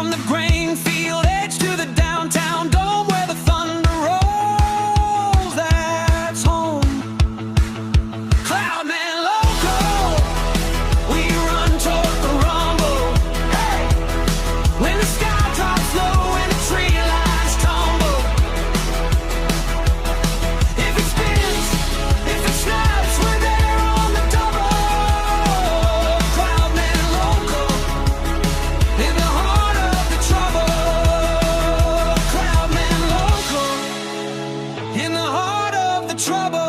From the grain field edge to the downtown dome where the thunder rolls, that's home. Cloudman local, we run toward the rumble. Hey! When the sky drops low and the tree lines tumble. If it spins, if it snaps, we're there on the double. Cloudman local, in the heart of the trouble. Cloudman local, in the heart of the trouble.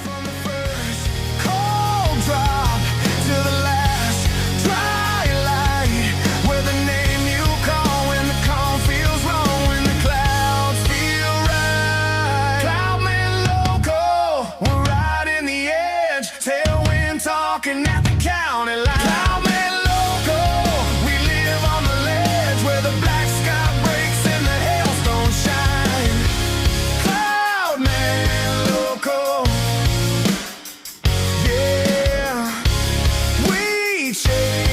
From the first cold drop to the last dry light, we're the name you call when the calm feels wrong, when the clouds feel right. Cloudman local, we're right in the edge, tailwind talking at the county line. Cloudman local, we live on the ledge where the black sky breaks and the hailstones shine. Cloudman local, yeah, we change.